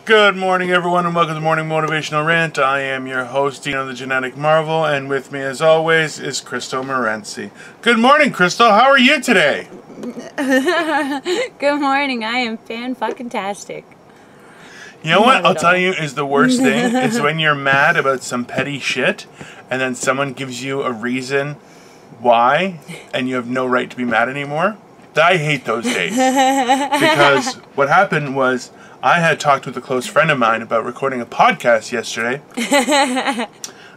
Good morning, everyone, and welcome to the Morning Motivational Rant. I am your host, Dino, the Genetic Marvel, and with me, as always, is Crystal Morency. Good morning, Crystal. How are you today? Good morning. I am fan-fucking-tastic. You know what I'll tell you is the worst thing? Is when you're mad about some petty shit, and then someone gives you a reason why, and you have no right to be mad anymore. I hate those days. Because what happened was, I had talked with a close friend of mine about recording a podcast yesterday.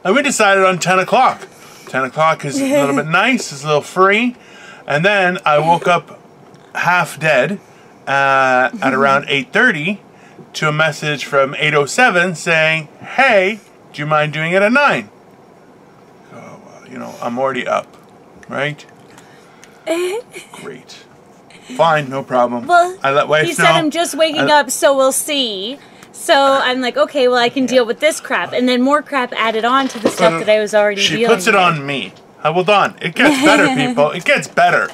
And we decided on 10 o'clock. 10 o'clock is a little bit nice, it's a little free. And then I woke up half dead at around 8:30 to a message from 8:07 saying, hey, do you mind doing it at 9? Oh, well, you know, I'm already up, right? Great. Fine, no problem. Well, I let wife he said I'm just waking up, so we'll see. So I'm like, okay, well, I can deal with this crap. And then more crap added on to the stuff that I was already dealing with. She puts it on me. Hold on. It gets better, people. It gets better.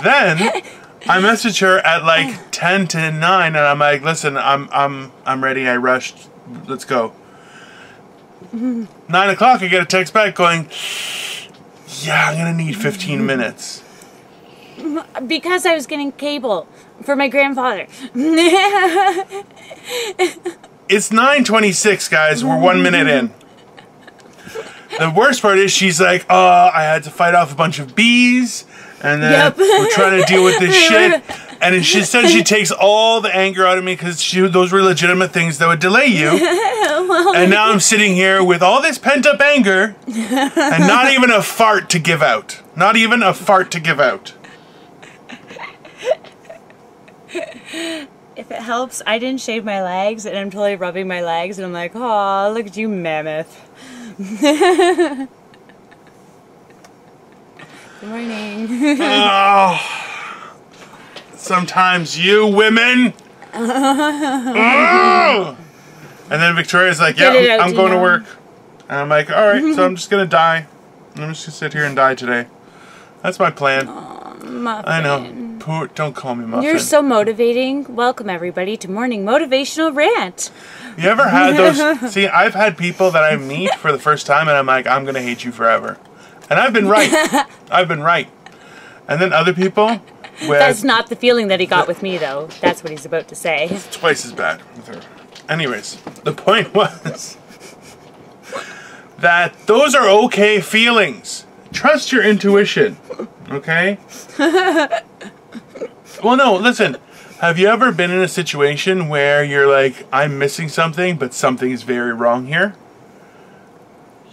Then I message her at like 10 to 9, and I'm like, listen, I'm ready. I rushed. Let's go. 9 o'clock, I get a text back going, yeah, I'm going to need 15 minutes. Because I was getting cable for my grandfather. It's 9:26, guys. We're 1 minute in. The worst part is she's like, oh, I had to fight off a bunch of bees, and then we're trying to deal with this shit. And she said she takes all the anger out of me because those were legitimate things that would delay you. And now I'm sitting here with all this pent-up anger and not even a fart to give out. Not even a fart to give out. If it helps, I didn't shave my legs, and I'm totally rubbing my legs, and I'm like, oh, look at you, mammoth. Good morning. Oh, sometimes you women. Oh. And then Victoria's like, yeah, I'm going to work. And I'm like, all right, so I'm just going to die. I'm just going to sit here and die today. That's my plan. Muffin. I know. Poor, don't call me Muffin. You're so motivating. Welcome, everybody, to Morning Motivational Rant. You ever had those? See, I've had people that I meet for the first time, and I'm like, I'm going to hate you forever. And I've been right. I've been right. And then other people... That's not the feeling that he got with me, though. That's what he's about to say. It's twice as bad with her. Anyways, the point was that those are okay feelings. Trust your intuition, okay? Well, no, listen. Have you ever been in a situation where you're like, I'm missing something, but something is very wrong here?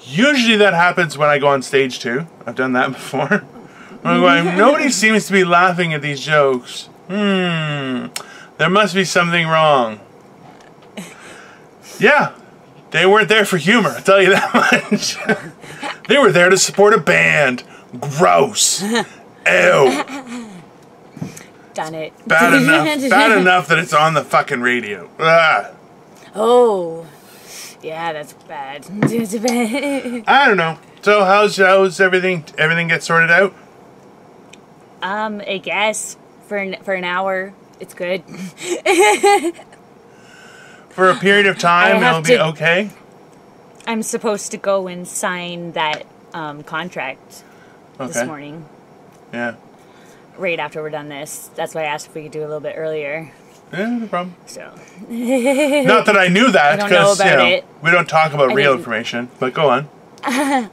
Usually that happens when I go on stage, too. I've done that before. I'm going, nobody seems to be laughing at these jokes. There must be something wrong. Yeah, they weren't there for humor, I'll tell you that much. They were there to support a band. Gross. Ew. Done it. Bad enough. Bad enough that it's on the fucking radio. Ugh. Oh. Yeah, that's bad. I don't know. So how's everything? Everything get sorted out? I guess for an hour, it's good. For a period of time, it'll be okay? I'm supposed to go and sign that contract this morning. Yeah. Right after we're done this. That's why I asked if we could do a little bit earlier. Yeah, no problem. So. Not that I knew that, because we don't talk about real information. But go on. I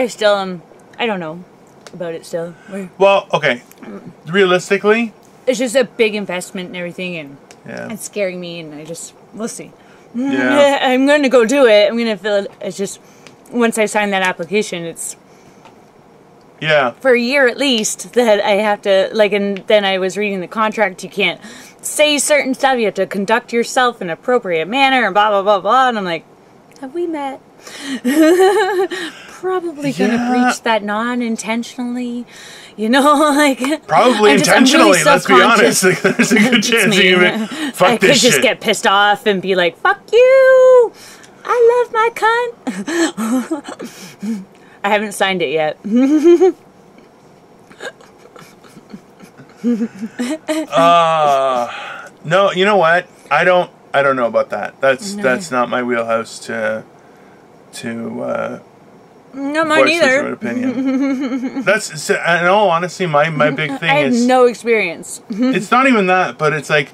still I don't know about it still. Well, okay. Realistically, it's just a big investment and everything, and it's scaring me, and we'll see. Yeah. I'm going to go do it. I'm going to feel it. It's just, once I sign that application, it's for a year at least that I have to, like, and then I was reading the contract, you can't say certain stuff, you have to conduct yourself in an appropriate manner, and blah, blah, blah, blah, and I'm like, have we met? Probably gonna breach that non-intentionally, you know, like... Probably intentionally, let's be honest. Like, there's a good chance you fuck this shit. I could just get pissed off and be like, fuck you! I love my cunt! I haven't signed it yet. No, you know what? I I don't know about that. That's not my wheelhouse to no, mine either. An opinion. That's, in all honesty, my big thing I have no experience. It's not even that, but it's like,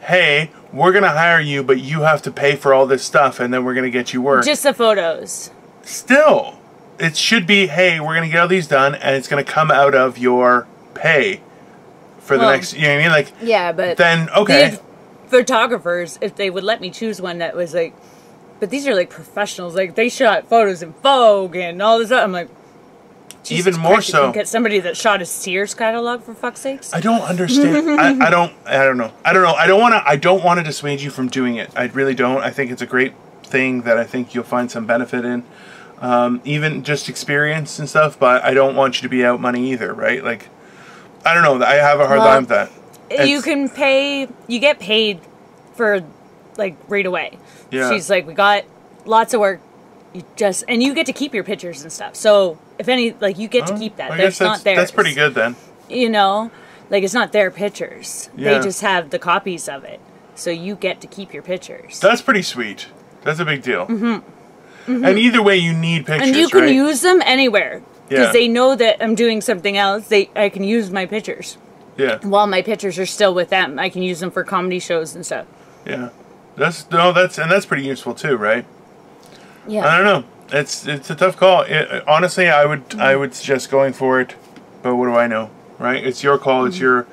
hey, we're going to hire you, but you have to pay for all this stuff, and then we're going to get you work. Just the photos. Still, it should be, hey, we're going to get all these done, and it's going to come out of your pay for the next, you know what I mean? Like, yeah, but then, okay. Photographers, if they would let me choose one that was like, but these are like professionals, like they shot photos in Vogue and all this stuff. I'm like, even more Christ, so. you can get somebody that shot a Sears catalog, for fuck's sakes. I don't understand. I don't know. I don't want to dissuade you from doing it. I really don't. I think it's a great thing that I think you'll find some benefit in, even just experience and stuff. But I don't want you to be out money either, right? Like, I don't know. I have a hard time with that. You can pay. You get paid for like right away. Yeah. She's like, we got lots of work. And you get to keep your pictures and stuff. So if any, like, you get to keep that. That's not theirs. That's pretty good then. You know, like, it's not their pictures. Yeah. They just have the copies of it. So you get to keep your pictures. That's pretty sweet. That's a big deal. And either way, you need pictures, and you can use them anywhere because they know that I'm doing something else. I can use my pictures. Yeah. While my pictures are still with them, I can use them for comedy shows and stuff. Yeah. That's pretty useful too, right? Yeah. I don't know. It's a tough call. Honestly, I would suggest going for it, but what do I know, right? It's your call. It's your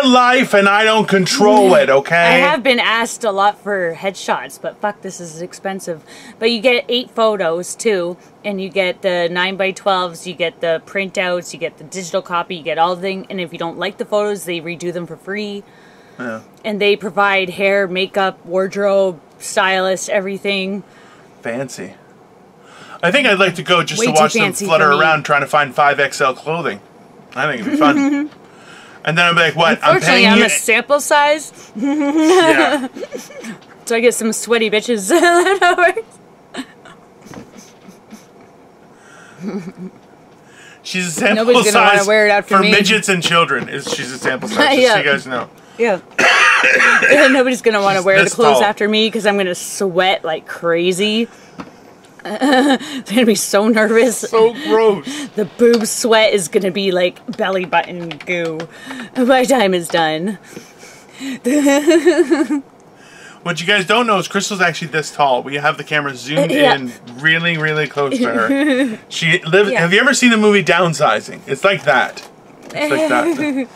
life, and I don't control it. Okay. I have been asked a lot for headshots, but fuck, this is expensive. But you get 8 photos too, and you get the 9x12s, you get the printouts, you get the digital copy, you get all the thing. And if you don't like the photos, they redo them for free. Yeah. And they provide hair, makeup, wardrobe, stylist, everything. Fancy. I think I'd like to go just to watch them flutter around trying to find 5XL clothing. I think it'd be fun. And then I'd be like, what? Unfortunately, I'm a sample size. Yeah. So I get some sweaty bitches left over. She's a sample Nobody's gonna size want to wear it out for me. midgets and children. She's a sample size, just so you guys know. Yeah. Nobody's going to want to wear the clothes after me because I'm going to sweat like crazy. I'm going to be so nervous. So gross. The boob sweat is going to be like belly button goo. My time is done. What you guys don't know is Crystal's actually this tall. We have the camera zoomed in really, really close to her. She lives. Yeah. Have you ever seen the movie Downsizing? It's like that. It's like that.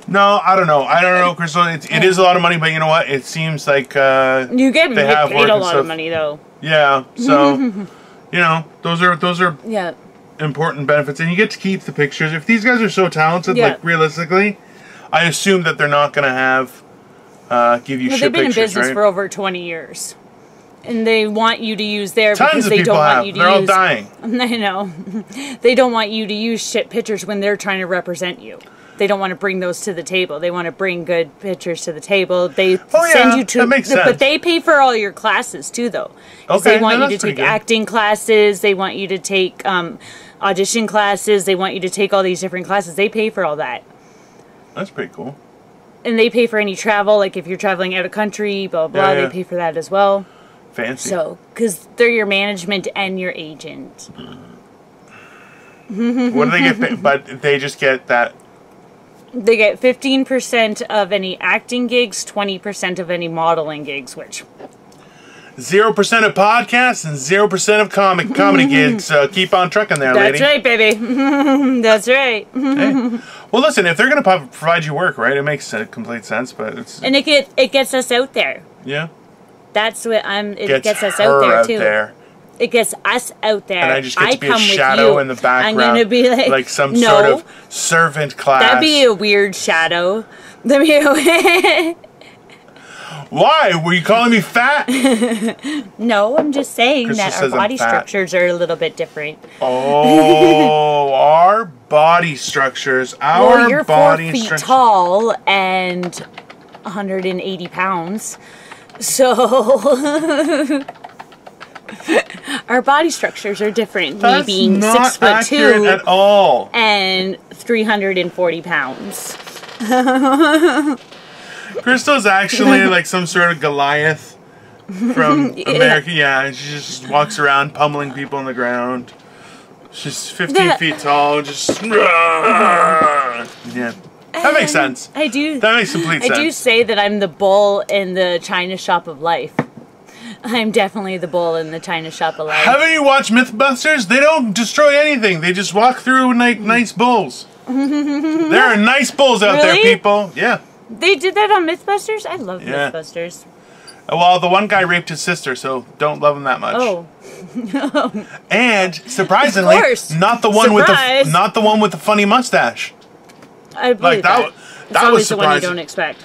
No, I don't know. I don't know, Crystal. It is a lot of money, but you know what? It seems like you get paid a lot of money, though. Yeah. So, you know, those are important benefits, and you get to keep the pictures. If these guys are so talented, like realistically, I assume that they're not going to have give you shit pictures, right? They've been in business for over 20 years. And they want you to use because they don't want you to use... They're all dying. I know. They don't want you to use shit pictures when they're trying to represent you. They don't want to bring those to the table. They want to bring good pictures to the table. They send you to... That makes sense. But they pay for all your classes, too, though. Okay, they want you to take acting classes. They want you to take audition classes. They want you to take all these different classes. They pay for all that. That's pretty cool. And they pay for any travel. Like, if you're traveling out of country, blah, blah, they pay for that as well. Fancy. So, because they're your management and your agent. What do they get paid? But they just get that... They get 15% of any acting gigs, 20% of any modeling gigs, which... 0% of podcasts and 0% of comedy gigs. Keep on trucking there, lady. That's right, baby. That's right. Hey. Well, listen, if they're going to provide you work, right, it makes complete sense, but it's... And it gets us out there. Yeah. That's what it gets us out there, too. There. It gets us out there. And I just get to be a shadow in the background. I'm going to be like some sort of servant class. That'd be a weird shadow. Why? Were you calling me fat? No, I'm just saying that our body structures are a little bit different. Oh, our body structures. You're 4 feet tall and 180 pounds. So... Our body structures are different. That's me being not 6'2" at all, and 340 pounds. Crystal's actually like some sort of Goliath from America. Yeah, she just walks around pummeling people on the ground. She's 15 feet tall, just... Yeah. That makes sense. I do. That makes complete sense. I do say that I'm the bull in the China shop of life. I'm definitely the bull in the China shop of life. Haven't you watched Mythbusters? They don't destroy anything. They just walk through like nice bulls. There are nice bulls out there, people. Yeah. They did that on Mythbusters? I love Mythbusters. Well, the one guy raped his sister, so don't love him that much. Oh. And surprisingly, not the one with the funny mustache. I believe that. That was surprising. The one you don't expect.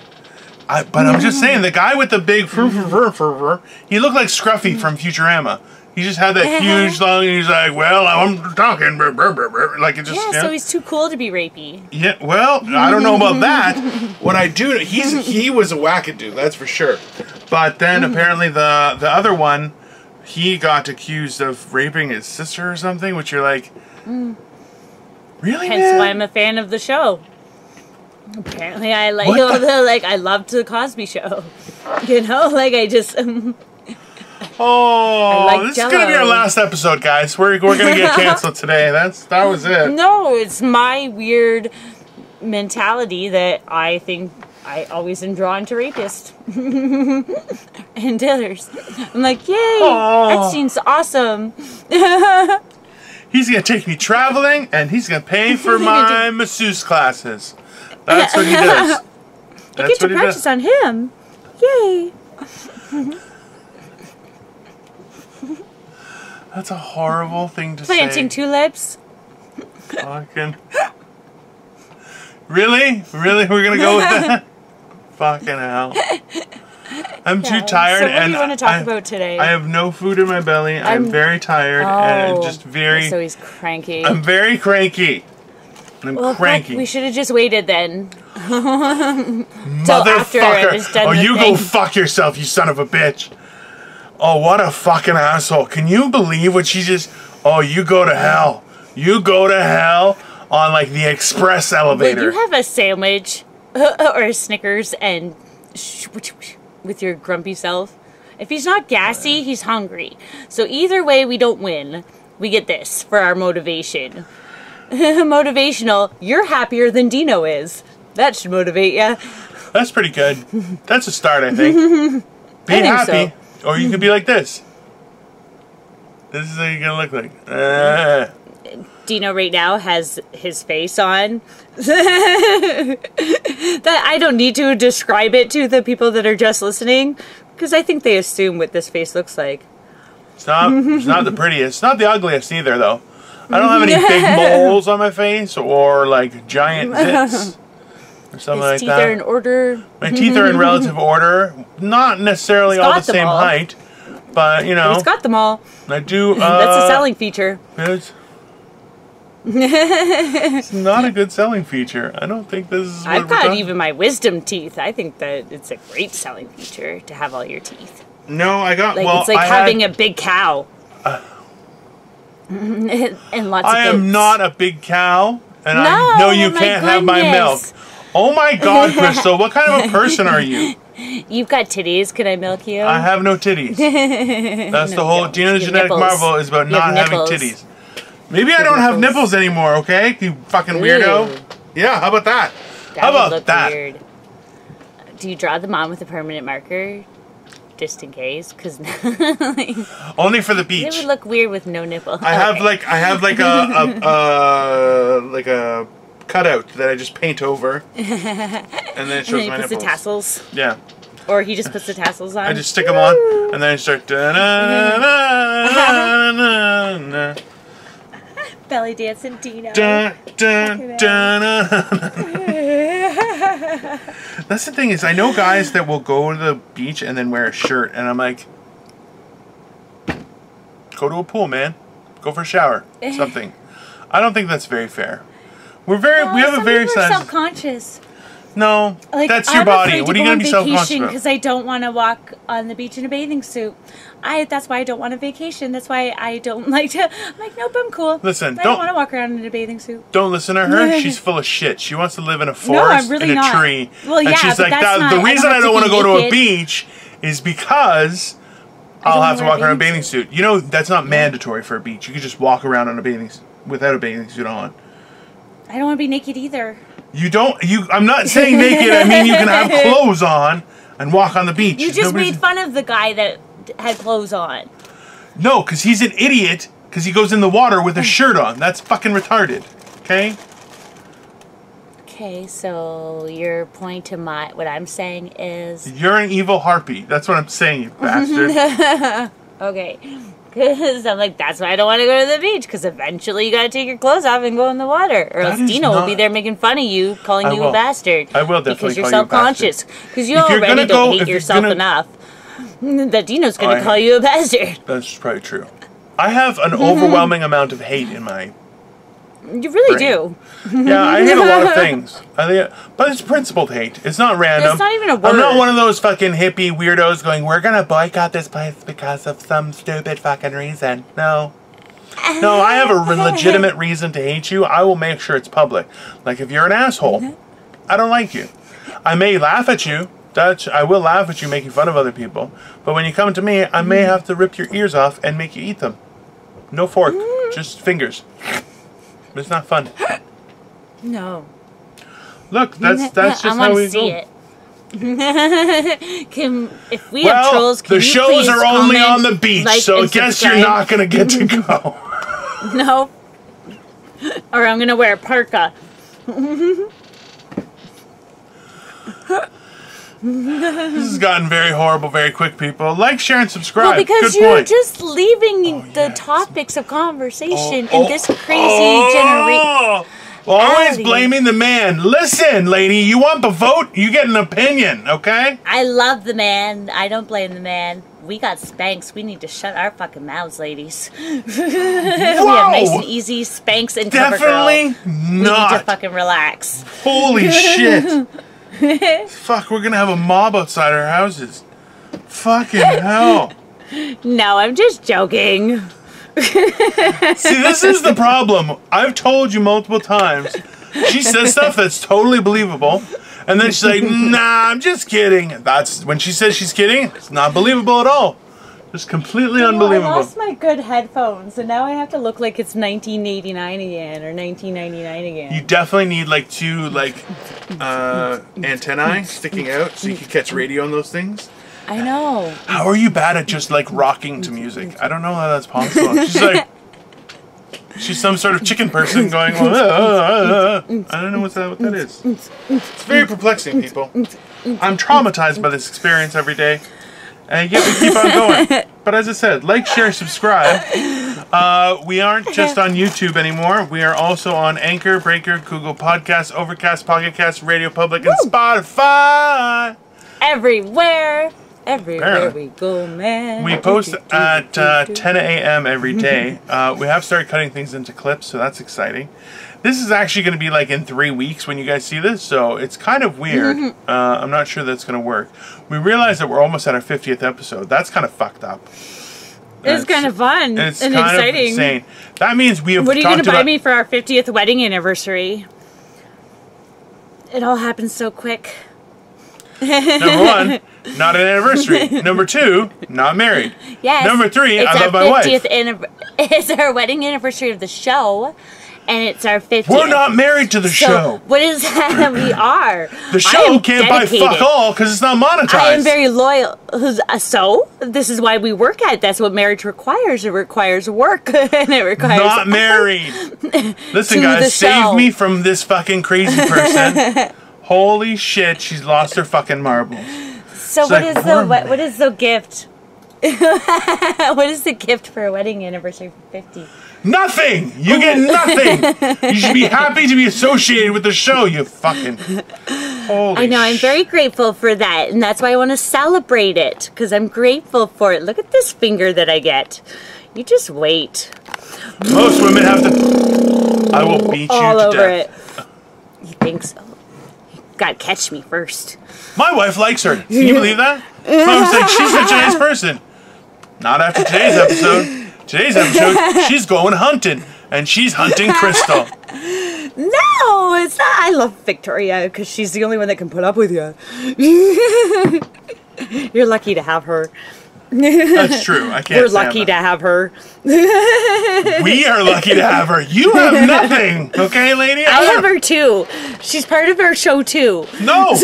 But I'm just saying, the guy with the big he looked like Scruffy from Futurama. He just had that huge long, and he's like, well, I'm talking, like it just... Yeah, so he's too cool to be rapey. Yeah, well, I don't know about that. What I do, he was a wackadoo, that's for sure. But then apparently the other one, he got accused of raping his sister or something, which you're like, really, Hence why I'm a fan of the show. Apparently, I like I loved the Cosby Show. You know, like I just. This is gonna be our last episode, guys. We're gonna get canceled today. That was it. No, it's my weird mentality that I think I always am drawn to rapists and dealers. I'm like, yay, that seems awesome. He's gonna take me traveling, and he's gonna pay for my masseuse classes. That's what he does. I get to practice on him. Yay. That's a horrible thing to say. Planting tulips. Fucking. Really? Really? We're gonna go with that? Fucking hell. I'm too tired. So what do you want to talk about today? I have no food in my belly. I'm very tired and just very... So he's cranky. I'm very cranky. I'm cranky. We should have just waited then. Motherfucker. Oh, you go fuck yourself, you son of a bitch. Oh, what a fucking asshole. Can you believe what she just... Oh, you go to hell. You go to hell on, like, the express elevator. Will you have a sandwich or a Snickers and... with your grumpy self? If he's not gassy, he's hungry. So either way, we don't win. We get this for our motivation. Motivational. You're happier than Dino is. That should motivate you. That's pretty good. That's a start, I think. Be happy. So. Or you could be like this. This is how you're going to look like. Dino right now has his face on. That I don't need to describe it to the people that are just listening, because I think they assume what this face looks like. It's not the prettiest. It's not the ugliest either, though. I don't have any big moles on my face or like giant zits or something like that. His teeth are in order. My teeth are in relative order. Not necessarily all the same height, but you know. He's got them all. I do. That's a selling feature. It's not a good selling feature. I don't think this is what I've got even my wisdom teeth. I think that it's a great selling feature to have all your teeth. No, I got... Like, well, it's like having a big cow. And lots of I am not a big cow, and I know you can't have my milk. Oh my God, Crystal, what kind of a person are you? You've got titties. Can I milk you? I have no titties. That's the whole Dino's genetic marvel is about not having titties. Maybe I don't have nipples anymore, okay? You fucking weirdo. Ooh. Yeah, how about that? How about that? Weird. Do you draw them on with a permanent marker? Just in case, because only for the beach. It would look weird with no nipple. I have like a cutout that I just paint over, and then it shows my nipples. The tassels. Yeah. Or he just puts the tassels on. I just stick them on, and then I start. Belly dancing Dino. That's the thing is, I know guys that will go to the beach and then wear a shirt, and I'm like, go to a pool, man. Go for a shower. Something. I don't think that's very fair. We have a very self-conscious. No, like, that's your body. What are you going to be self-conscious about? Because I don't want to walk on the beach in a bathing suit. That's why I don't want a vacation. That's why I don't like to. I'm like, nope, I'm cool. Listen, I don't want to walk around in a bathing suit. Don't listen to her. She's full of shit. She wants to live in a forest, really in a not. tree. Well, yeah, and she's like, the reason I don't want to go to a beach is because I'll have to walk around in a bathing suit. You know, that's not mandatory for a beach. You can just walk around on a bathing suit without a bathing suit on. I don't want to be naked either. You don't. I'm not saying naked. I mean you can have clothes on and walk on the beach. You just made fun of the guy that had clothes on. No, because he's an idiot. Because he goes in the water with a shirt on. That's fucking retarded. Okay. Okay, so your point to what I'm saying is you're an evil harpy. That's what I'm saying, you bastard. Okay. Because I'm like, that's why I don't want to go to the beach. Because eventually you got to take your clothes off and go in the water. Or else Dino will be there making fun of you, calling you a bastard. I will definitely because you're call self-conscious. Because you already don't hate yourself enough. That Dino's going to call you a bastard. That's probably true. I have an overwhelming amount of hate in my You really do. Yeah, I hate a lot of things. But it's principled hate. It's not random. It's not even a word. I'm not one of those fucking hippie weirdos going, we're going to boycott this place because of some stupid fucking reason. No. No, I have a legitimate reason to hate you. I will make sure it's public. Like, if you're an asshole, I don't like you. I may laugh at you. I will laugh at you making fun of other people. But when you come to me, I may have to rip your ears off and make you eat them. No fork. Just fingers. It's not fun. No. Look, that's just how we go. It. If we have trolls, can the you shows please are only comment, on the beach, like, so I guess you're not going to get to go. No. Or I'm going to wear a parka. This has gotten very horrible very quick, people. Like, share, and subscribe. Well, because Good you're point. just leaving the topics of conversation in this crazy generation. Always blaming the man. Listen, lady, you want the vote? You get an opinion, okay? I love the man. I don't blame the man. We got Spanx. We need to shut our fucking mouths, ladies. We have nice and easy Spanx and Definitely CoverGirl. not. We need to fucking relax. Holy shit. Fuck, we're gonna have a mob outside our houses. Fucking hell. No, I'm just joking. See, this is the problem. I've told you multiple times. She says stuff that's totally believable, and then she's like, nah, I'm just kidding. That's when she says she's kidding, it's not believable at all. Just completely unbelievable. I lost my good headphones, and now I have to look like it's 1989 again, or 1999 again. You definitely need like two antennae sticking out so you can catch radio on those things. I know. How are you bad at just like rocking to music? I don't know how that's possible. She's like, she's some sort of chicken person going, I don't know what that is. It's very perplexing, people. I'm traumatized by this experience every day. And yet we keep on going. But as I said, like, share, subscribe. We aren't just on YouTube anymore. We are also on Anchor, Breaker, Google Podcasts, Overcast, Pocket Casts, Radio Public, and Spotify. Everywhere we go, man. We post at 10 a.m. every day. We have started cutting things into clips, so that's exciting. This is actually going to be like in 3 weeks when you guys see this, so it's kind of weird. I'm not sure that's going to work. We realize that we're almost at our 50th episode. That's kind of fucked up. It's kind of fun and kind exciting. Of insane. That means we have. What are you going to buy me for our 50th wedding anniversary? It all happened so quick. Number one, not an anniversary. Number two, not married. Yes. Number three, I love my wife. It's our wedding anniversary of the show. And it's our 50th. We're not married to the show. What is that? We are. The show can't buy fuck all because it's not monetized. I am very loyal. So, this is why we work at it. That's what marriage requires. It requires work. And it requires... Not married. Listen, guys, save me from this fucking crazy person. Holy shit, she's lost her fucking marbles. So what is the gift? What is the gift for a wedding anniversary for 50? Nothing! You get nothing! You should be happy to be associated with the show, you fucking... Holy I know, I'm very grateful for that, and that's why I want to celebrate it, because I'm grateful for it. Look at this finger that I get. You just wait. Most women have to... I will beat you all to over death. it. You think so? gotta catch me first. My wife likes her. Can you believe that? I was like, she's such a nice person. Not after today's episode. Today's episode, she's going hunting. And she's hunting Crystal. No, it's not. I love Victoria because she's the only one that can put up with you. You're lucky to have her. That's true. I can't. We're lucky to have her. We are lucky to have her. You have nothing, okay, lady? I have her too. She's part of our show too. No,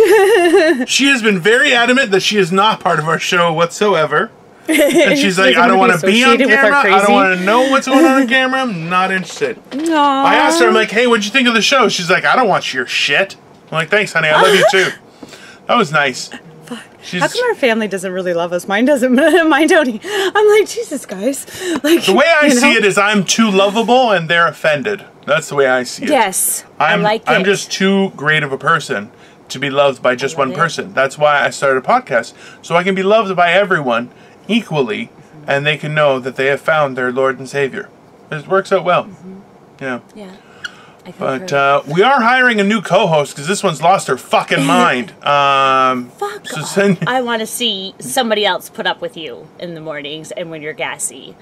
she has been very adamant that she is not part of our show whatsoever. And she's like, I don't want to be on camera. I don't want to know what's going on camera. I'm not interested. Aww. I asked her, I'm like, hey, what'd you think of the show? She's like, I don't want your shit. I'm like, thanks, honey. I love you too. That was nice. How come our family doesn't really love us? Mine doesn't. Mine don't. I'm like, Jesus, guys. Like, the way I see it is I'm too lovable and they're offended. That's the way I see it. Yes, I like it. I'm just too great of a person to be loved by just one person. That's why I started a podcast. So I can be loved by everyone equally, and they can know that they have found their Lord and Savior. It works out well. Yeah. But we are hiring a new co-host because this one's lost her fucking mind. Fuck off. I want to see somebody else put up with you in the mornings and when you're gassy.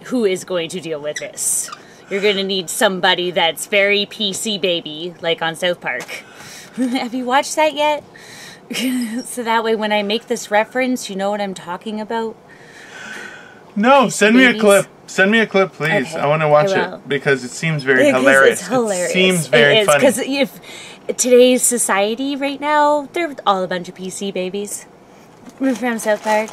Who is going to deal with this? You're going to need somebody that's very PC baby, like on South Park. Have you watched that yet? So that way when I make this reference, you know what I'm talking about? No, send me a clip. Send me a clip, please. Okay, I want to watch it because it seems very hilarious. It's hilarious. It seems very funny. Because if today's society right now, they're all a bunch of PC babies. We're from South Park.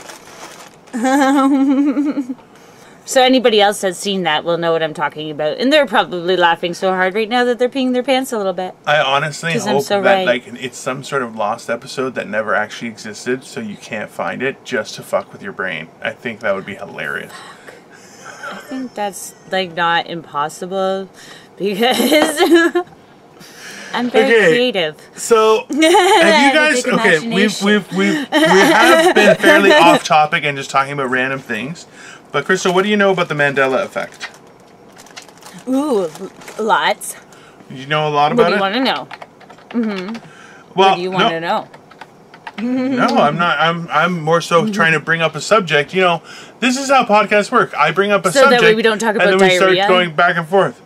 So anybody else that's seen that will know what I'm talking about. And they're probably laughing so hard right now that they're peeing their pants a little bit. I honestly hope that like it's some sort of lost episode that never actually existed, so you can't find it just to fuck with your brain. I think that would be hilarious. I think that's like not impossible because I'm very creative. So have you guys? Okay, we have been fairly off topic and just talking about random things. But Crystal, what do you know about the Mandela effect? Ooh, lots. You know a lot about it? What do you want to know? Well, what do you want to know? No, I'm not. I'm more so trying to bring up a subject. You know, this is how podcasts work. I bring up a subject, so that way we don't talk about and then we start going back and forth.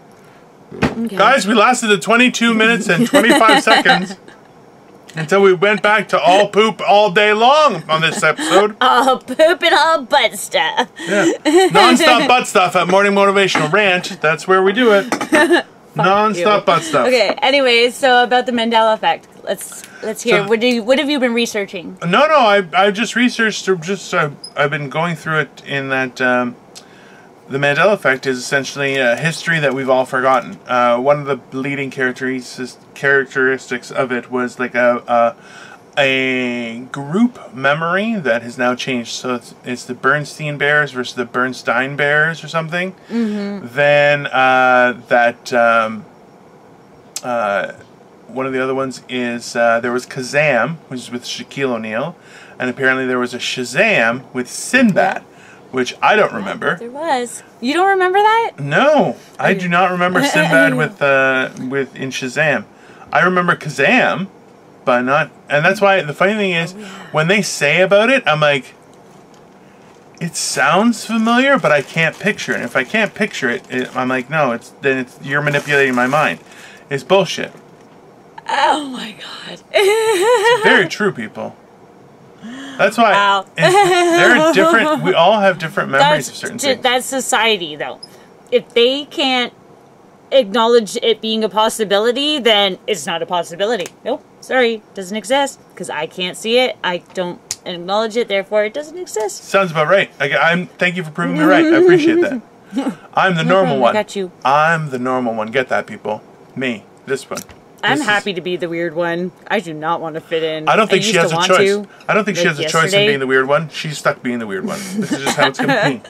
Okay. Guys, we lasted at 22 minutes and 25 seconds until we went back to all poop all day long on this episode. All poop and all butt stuff. Yeah, non-stop butt stuff at Morning Motivational Rant. That's where we do it. Non-stop butt stuff. Okay. Anyways, so about the Mandela effect, let's hear. So, what have you been researching? No. I just researched. I've been going through it in that. The Mandela effect is essentially a history that we've all forgotten. One of the leading characteristics of it was like a group memory that has now changed. So it's the Bernstein Bears versus the Bernstein Bears or something. Then one of the other ones is there was Kazam, which is with Shaquille O'Neal, and apparently there was a Shazam with Sinbad. Which I don't remember. There was. You don't remember that? No, I do not remember Sinbad with in Shazam. I remember Kazam, but not. And that's why the funny thing is, when they say about it, I'm like, it sounds familiar, but I can't picture it. And if I can't picture it, I'm like, no, you're manipulating my mind. It's bullshit. Oh my god. It's very true, people. That's why they're different. We all have different memories of certain things. That's society, though. If they can't acknowledge it being a possibility, then it's not a possibility. Nope, sorry, doesn't exist because I can't see it. I don't acknowledge it, therefore it doesn't exist. Sounds about right. Thank you for proving me right. I appreciate that. I'm the normal one. I got you. I'm the normal one. Get that, people? Me, this one. I'm happy to be the weird one. I do not want to fit in. I don't think she has a choice. I don't think she has a choice in being the weird one. She's stuck being the weird one. This is just how it's going to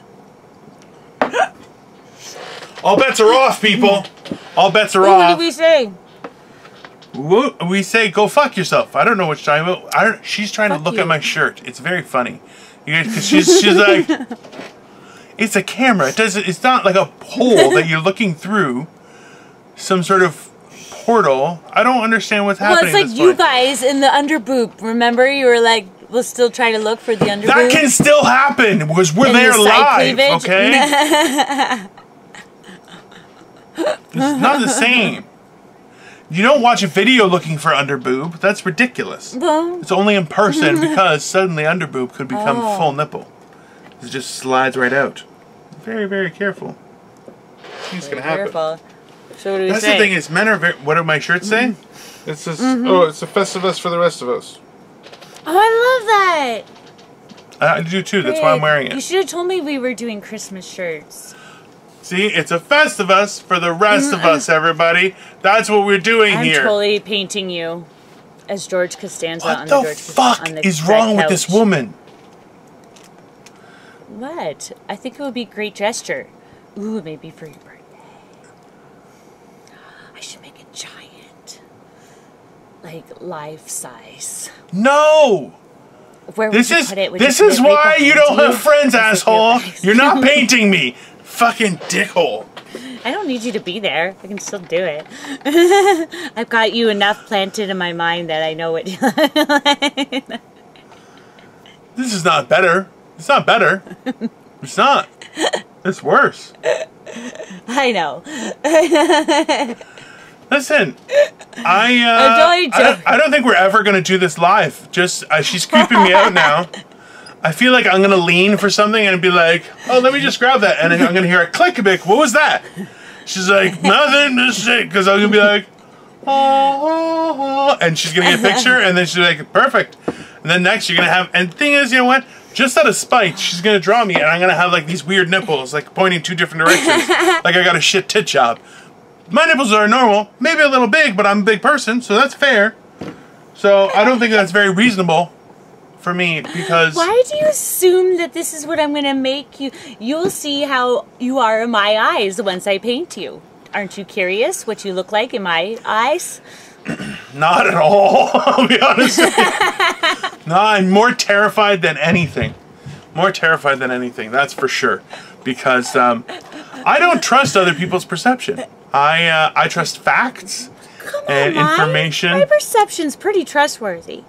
be. All bets are off, people. All bets are off. What do we say? We say, go fuck yourself. I don't know which time. She's trying to look at my shirt. It's very funny. Because she's like, it's a camera. It's not like a hole that you're looking through. Some sort of portal. I don't understand what's happening. Well, it's like you guys in the underboob. Remember, you were like, we'll still try to look for the underboob. That can still happen because we're there live, okay? It's not the same. You don't watch a video looking for underboob. That's ridiculous. Well, it's only in person because suddenly underboob could become full nipple. It just slides right out. Very, very careful. It's gonna happen. Careful. So what do we That's say? the thing is, men are very... What do my shirts say? It says, oh, it's a Festivus for the rest of us. Oh, I love that. I do too. That's why I'm wearing it. You should have told me we were doing Christmas shirts. See, it's a Festivus for the rest of us, everybody. That's what we're doing here. I'm totally painting you as George Costanza on the What the fuck is wrong with this woman? What? I think it would be a great gesture. Ooh, maybe for your birthday. I should make it giant. Like, life size. No! Where would you put it? This is why you don't have friends, asshole! You're not painting me! Fucking dickhole. I don't need you to be there. I can still do it. I've got you enough planted in my mind that I know what you like. This is not better. It's not better. It's not. It's worse. I know. Listen, I don't think we're ever going to do this live. Just, she's creeping me out now. I feel like I'm going to lean for something and be like, oh, let me just grab that. And then I'm going to hear a click a bit. What was that? She's like, nothing, just shit. Because I'm going to be like, oh. And she's going to get a picture. And then she's like, perfect. And then next you're going to have, and the thing is, you know what? Just out of spite, she's going to draw me. And I'm going to have like these weird nipples, like pointing two different directions. Like I got a shit tit job. My nipples are normal. Maybe a little big, but I'm a big person. So that's fair. So I don't think that's very reasonable. For me, because... Why do you assume that this is what I'm going to make you? You'll see how you are in my eyes once I paint you. Aren't you curious what you look like in my eyes? Not at all, I'll be honest with you. No, I'm more terrified than anything. More terrified than anything, that's for sure. Because I don't trust other people's perception. I trust facts and information. My perception's pretty trustworthy.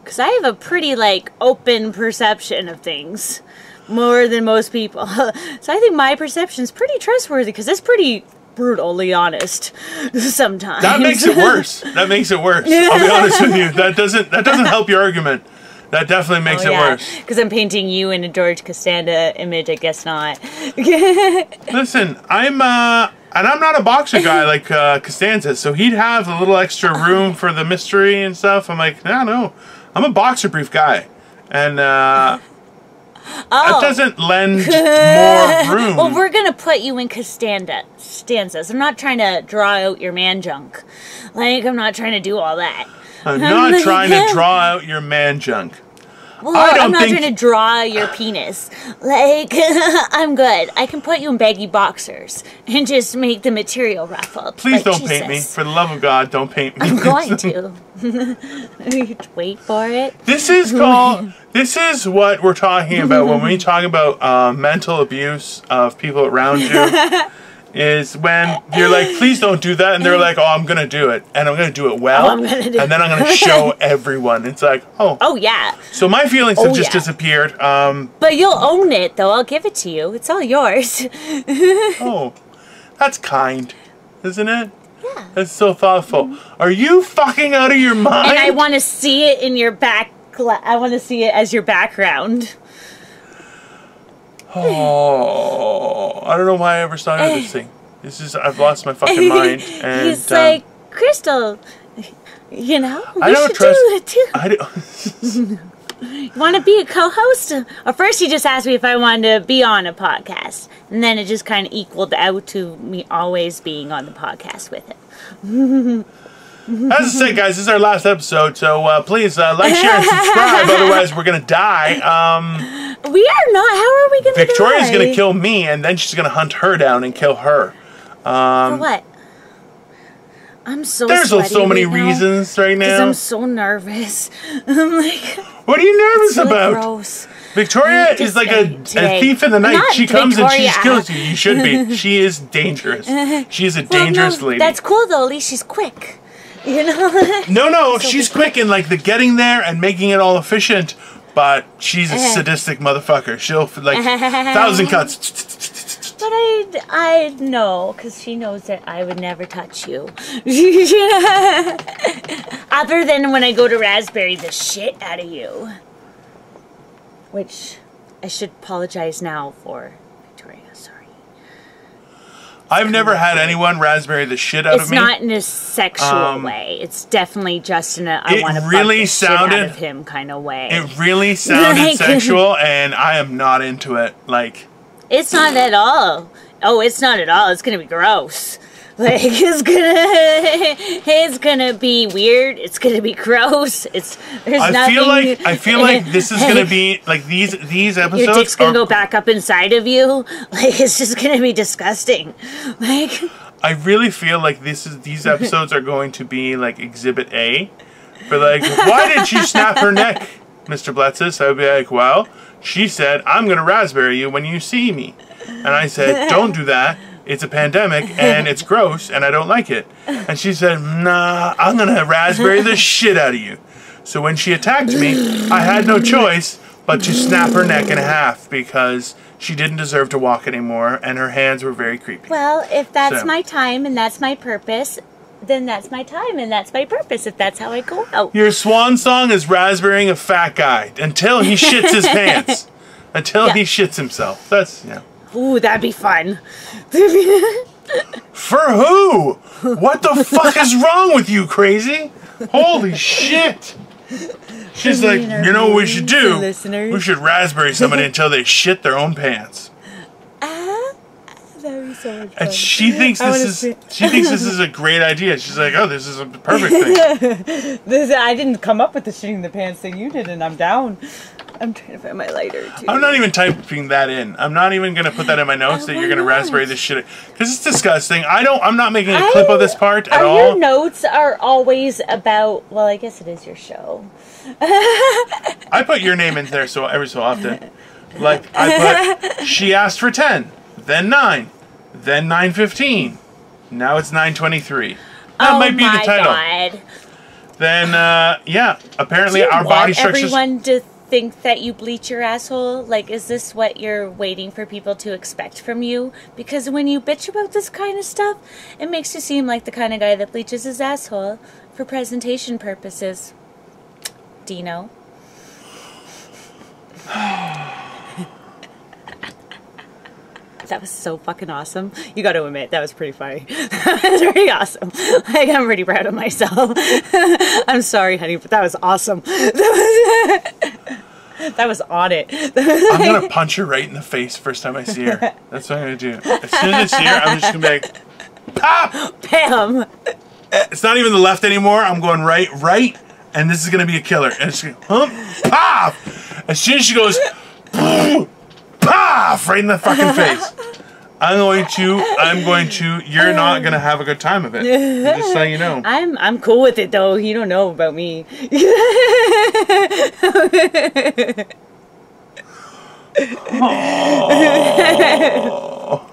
Because I have a pretty, like, open perception of things. More than most people. So I think my perception's pretty trustworthy. Because it's pretty brutally honest sometimes. That makes it worse. That makes it worse. I'll be honest with you. That doesn't help your argument. That definitely makes it worse. Because I'm painting you in a George Costanza image. I guess not. Listen, and I'm not a boxer guy like Costanza. So he'd have a little extra room for the mystery and stuff. I'm like, no. I'm a boxer brief guy, and that doesn't lend more room. Well, we're gonna put you in stanzas. I'm not trying to draw out your man junk. Like, I'm not trying to do all that. I'm not trying to draw out your man junk. Well, I'm not trying to draw your penis. Like, I'm good. I can put you in baggy boxers and just make the material ruffled. Please don't paint me. For the love of God, don't paint me. I'm going to. Wait for it. This is what we're talking about when we talk about mental abuse of people around you. Is when you're like, please don't do that, and they're like, oh, I'm gonna do it, and I'm gonna do it well, and then I'm gonna show everyone. It's like, oh yeah. So my feelings have just disappeared. But you'll own it, though. I'll give it to you. It's all yours. Oh, that's kind, isn't it? Yeah. That's so thoughtful. Are you fucking out of your mind? And I want to see it in your back. I want to see it as your background. Oh, I don't know why I ever started this thing. I've lost my fucking mind. And, he's like, Crystal, you know, I don't trust. Do it too. You want to be a co-host? Or first he just asked me if I wanted to be on a podcast. And then it just kind of equaled out to me always being on the podcast with him. As I said, guys, this is our last episode, so please like, share, and subscribe. Otherwise, we're gonna die. We are not. How are we gonna die? Victoria's gonna kill me, and then she's gonna hunt her down and kill her. For what? I'm so There's sweaty so many right reasons right now. Because I'm so nervous. I'm like, what are you nervous it's really about? Gross. Victoria is like a thief in the night. She comes and she kills you. You should be. She is dangerous. She is a dangerous lady. That's cool though. At least she's quick. You know? No, she's quick in like the getting there and making it all efficient. But she's a sadistic motherfucker. She'll like 1,000 cuts. But I know, because she knows that I would never touch you. Other than when I go to raspberry the shit out of you. Which I should apologize now for, Victoria. Sorry. I've never had anyone raspberry the shit out of me. It's not in a sexual way. It's definitely just in a I want to really bug the shit out of him kind of way. It really sounded sexual, and I am not into it. Like, it's not at all. Oh, it's not at all. It's gonna be gross. Like it's gonna be weird. It's gonna be gross. I feel like this is gonna be like these episodes. Your dick's gonna go back up inside of you. Like it's just gonna be disgusting. Like I really feel like these episodes are going to be like Exhibit A. For like, why did she snap her neck, Mr. Bletsis? I would be like, well, she said I'm gonna raspberry you when you see me, and I said don't do that. It's a pandemic, and it's gross, and I don't like it. And she said, nah, I'm going to raspberry the shit out of you. So when she attacked me, I had no choice but to snap her neck in half because she didn't deserve to walk anymore, and her hands were very creepy. Well, if that's my time and that's my purpose, then that's my time and that's my purpose, if that's how I go out. Your swan song is raspberrying a fat guy until he shits his pants. Until he shits himself. That's, Ooh, that'd be fun. For who? What the fuck is wrong with you, crazy? Holy shit. She's like, you know what we should do? We should raspberry somebody until they shit their own pants. That'd be so much fun. And she thinks this is a great idea. She's like, oh, this is a perfect thing. I didn't come up with the shitting the pants thing. You did, and I'm down. I'm trying to find my lighter, too. I'm not even typing that in. I'm not even going to put that in my notes that you're going to raspberry this shit. Because it's disgusting. I'm not making a clip of this part at all. Your notes are always about, well, I guess it is your show. I put your name in there every so often. Like, I put, she asked for 10, then 9, then 9:15. Now it's 9:23. That might be the title. God. Then, apparently our body structures... everyone to think that you bleach your asshole? Like, is this what you're waiting for people to expect from you? Because when you bitch about this kind of stuff, it makes you seem like the kind of guy that bleaches his asshole for presentation purposes. Dino. That was so fucking awesome. You got to admit, that was pretty funny. That was pretty awesome. Like, I'm pretty proud of myself. I'm sorry, honey, but that was awesome. That was on it. I'm going to punch her right in the face first time I see her. That's what I'm going to do. As soon as I see her, I'm just going to be like, pop! Bam! It's not even the left anymore. I'm going right, and this is going to be a killer. And it's going to, pop! As soon as she goes, pop! Right in the fucking face. I'm going to, you're not going to have a good time of it. I'm just letting you know. I'm cool with it, though. You don't know about me. Oh.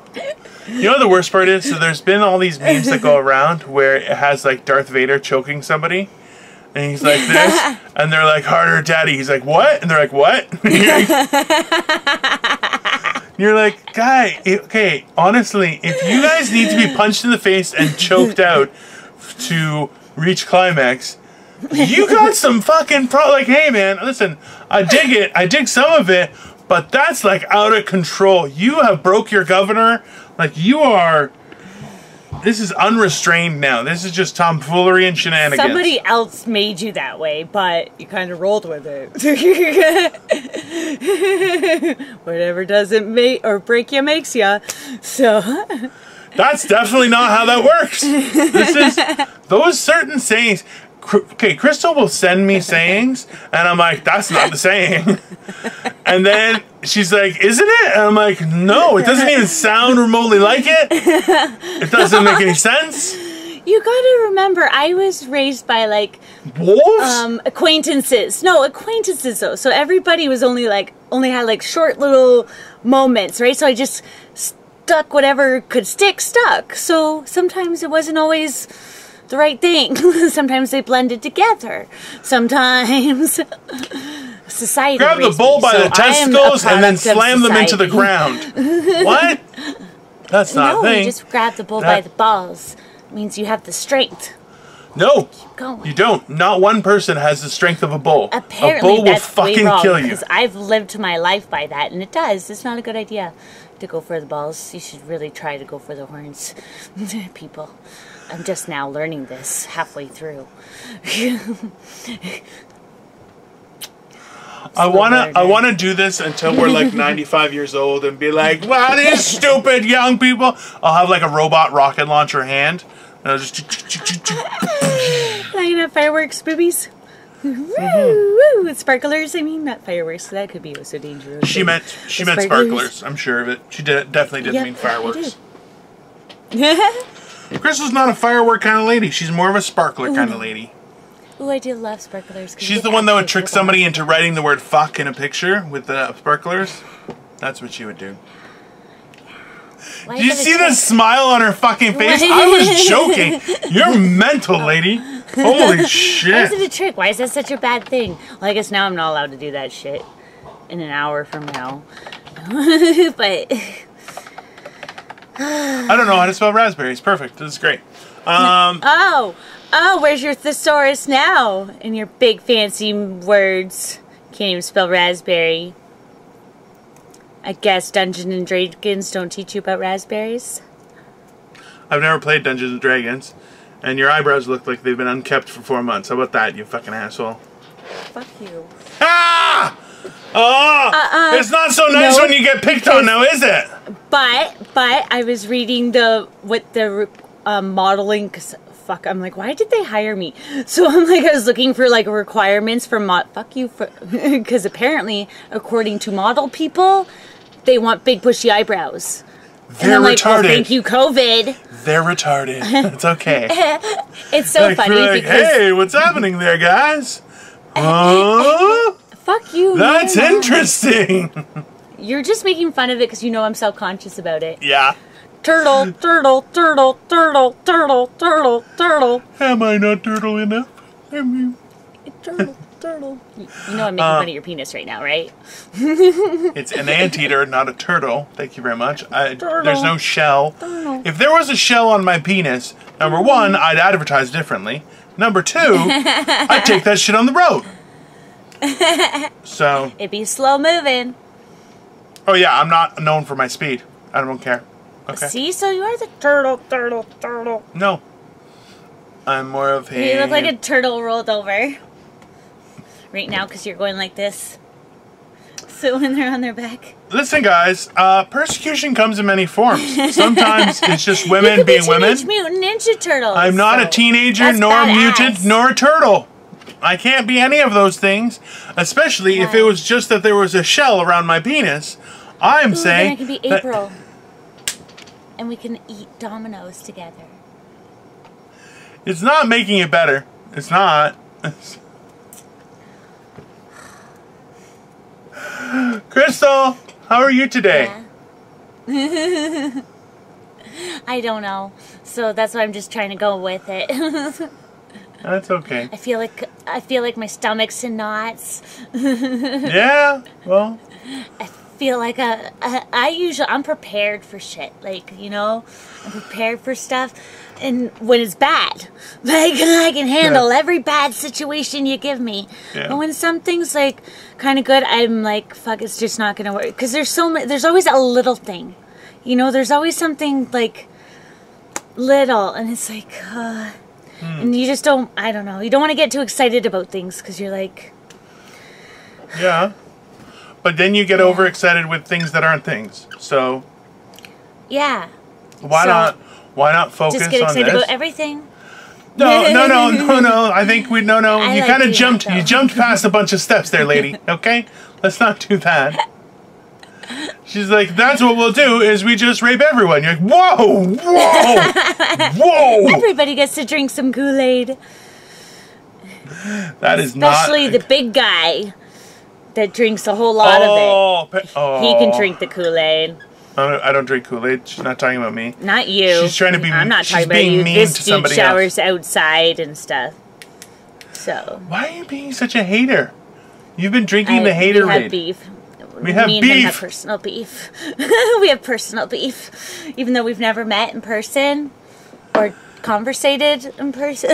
You know what the worst part is? So there's been all these memes that go around where it has, like, Darth Vader choking somebody. And he's like this. And they're like, harder, daddy. He's like, what? And they're like, what? You're like, guy, okay, honestly, if you guys need to be punched in the face and choked out to reach climax, you got some fucking like, hey man, listen, I dig it, I dig some of it, but that's like out of control. You have broke your governor, like you are, this is unrestrained now. This is just tomfoolery and shenanigans. Somebody else made you that way, but you kind of rolled with it. Whatever doesn't make or break you makes you. So that's definitely not how that works. This is those certain sayings. Okay, Crystal will send me sayings, and I'm like, that's not the saying. And then she's like, isn't it? And I'm like, no, it doesn't even sound remotely like it. It doesn't make any sense. You gotta remember, I was raised by, like, Wolves? Acquaintances. No, acquaintances though. So everybody was only had like short little moments, right? So I just stuck whatever could stuck. So sometimes it wasn't always the right thing. Sometimes they blended together. Sometimes society grab the bull by the testicles and then slam them into the ground. What? That's not a thing. You just grab the bull by the balls. It means you have the strength. No, you don't. Not one person has the strength of a bull. Apparently, a bull will that's fucking way wrong, kill you. Because I've lived my life by that, and it does. It's not a good idea to go for the balls. You should really try to go for the horns, people. I'm just now learning this halfway through. I wanna do this until we're like 95 years old and be like, wow, these stupid young people. I'll have like a robot rocket launcher hand. And I'll just lighting up fireworks, boobies. Woo, sparklers. I mean, not fireworks. That could be so dangerous. She meant sparklers. I'm sure of it. She definitely didn't mean fireworks. Crystal's not a firework kind of lady. She's more of a sparkler kind of lady. Ooh, I do love sparklers. She's the one that would trick somebody into writing the word fuck in a picture with the sparklers. That's what she would do. Did you see the smile on her fucking face? I was joking. You're mental, lady. Holy shit. Why is it a trick? Why is that such a bad thing? Well, I guess now I'm not allowed to do that shit in an hour from now. But I don't know how to spell raspberries. Perfect. This is great. Oh, where's your thesaurus now? In your big fancy words. Can't even spell raspberry. I guess Dungeons and Dragons don't teach you about raspberries? I've never played Dungeons and Dragons. And your eyebrows look like they've been unkept for 4 months. How about that, you fucking asshole? Fuck you. Ah! Oh! It's not so nice when you get picked on now, is it? But I was reading the modeling, cause fuck, I'm like, why did they hire me? So I'm like, I was looking for like requirements for fuck you, because apparently, according to model people, they want big bushy eyebrows. They're retarded. Like, well, thank you, COVID. They're retarded. It's okay. It's so like, funny like, because hey, what's happening there, guys? Fuck you. That's interesting. You're just making fun of it because you know I'm self-conscious about it. Yeah. Turtle, turtle, turtle, turtle, turtle, turtle, turtle. Am I not turtle enough? Turtle, turtle. You know I'm making fun of your penis right now, right? It's an anteater, not a turtle. Thank you very much. There's no shell. Turtle. If there was a shell on my penis, number one, I'd advertise differently. Number two, I'd take that shit on the road. So. It'd be slow moving. Oh yeah, I'm not known for my speed. I don't care. Okay. See, so you are the turtle, turtle, turtle. No. I'm more of a... You look like a turtle rolled over. Right now, because you're going like this. So when they're on their back. Listen, guys, persecution comes in many forms. Sometimes it's just women being women. Teenage Mutant Ninja Turtles. I'm not a teenager, nor a mutant, nor a turtle. I can't be any of those things, especially if it was just that there was a shell around my penis. I'm saying... Then I can be April. And we can eat Dominoes together. It's not making it better. It's not. Crystal, how are you today? Yeah. I don't know. So that's why I'm just trying to go with it. That's okay. I feel like my stomach's in knots. Yeah, well. I feel like I'm prepared for shit. Like, you know, I'm prepared for stuff. And when it's bad, like, I can handle every bad situation you give me. Yeah. But when something's like kind of good, I'm like, fuck, it's just not gonna work. Because there's always a little thing, you know. There's always something like little, and it's like, and you just don't. I don't know. You don't want to get too excited about things because you're like, yeah. But then you get overexcited with things that aren't things. So yeah. Why not focus on this? Just get excited about everything. No. I think you like kind of jumped past a bunch of steps there, lady. Okay? Let's not do that. She's like, that's what we'll do is we just rape everyone. You're like, whoa. Everybody gets to drink some Kool-Aid. That is not... Especially the big guy that drinks a whole lot of it. He can drink the Kool-Aid. I don't drink Kool-Aid. She's not talking about me. Not you. She's trying to be... I'm not talking about you. This dude showers outside and stuff. So... Why are you being such a hater? You've been drinking the haterade. We have beef. We have Me and him have personal beef. We have personal beef. Even though we've never met in person or conversated in person.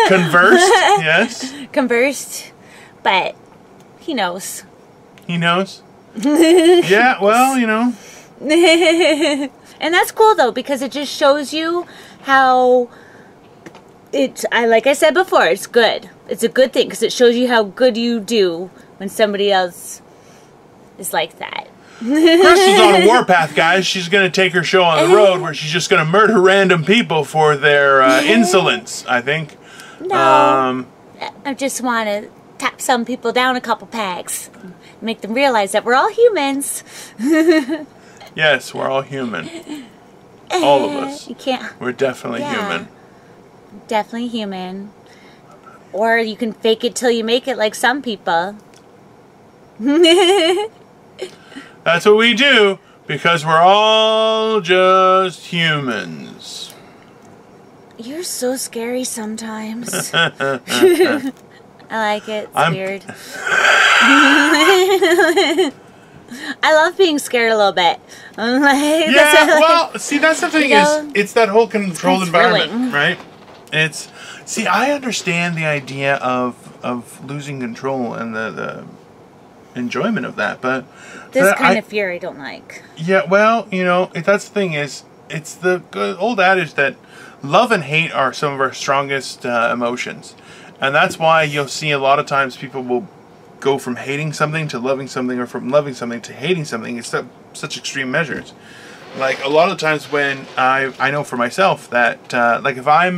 Conversed, yes. Conversed. But he knows. He knows? Yeah, well, you know. And that's cool though, because it just shows you how like I said before, it's good. It's a good thing because it shows you how good you do when somebody else is like that. Crystal's on a warpath, guys. She's going to take her show on the road where she's just going to murder random people for their insolence, I think. No. I just want to tap some people down a couple pegs. Make them realize that we're all humans. Yes, we're all human. All of us. You can't. We're definitely human. Definitely human. Or you can fake it till you make it like some people. That's what we do because we're all just humans. You're so scary sometimes. I like it. It's weird. I love being scared a little bit. Like, well, see, that's the thing is, it's that whole controlled environment, right? It's, see, I understand the idea of losing control and the enjoyment of that, but this kind of fear I don't like. Yeah, well, you know, that's the thing is, it's the good old adage that love and hate are some of our strongest emotions, and that's why you'll see a lot of times people will go from hating something to loving something, or from loving something to hating something. It's such extreme measures. Like a lot of times when I know for myself that like if I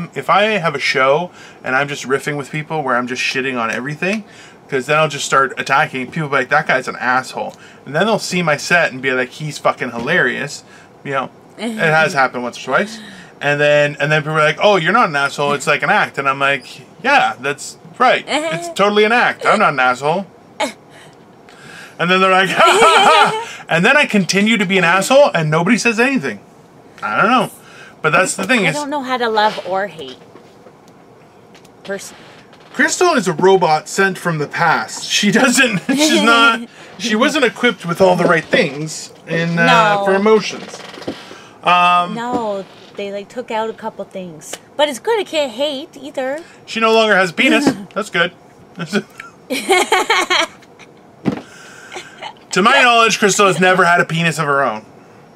have a show and I'm just riffing with people where I'm just shitting on everything, because then I'll just start attacking people. Be like, that guy's an asshole, and then they'll see my set and be like, he's fucking hilarious. You know, it has happened once or twice, and then people are like, oh, you're not an asshole. It's like an act, and I'm like, yeah, that's right. It's totally an act. I'm not an asshole. And then they're like, ha ha ha! And then I continue to be an asshole, and nobody says anything. I don't know, but that's the thing. I don't know how to love or hate. Crystal is a robot sent from the past. She doesn't. She's not. She wasn't equipped with all the right things for emotions. No, they like took out a couple things, but it's good. I can't hate either. She no longer has a penis. That's good. To my knowledge, Crystal has never had a penis of her own.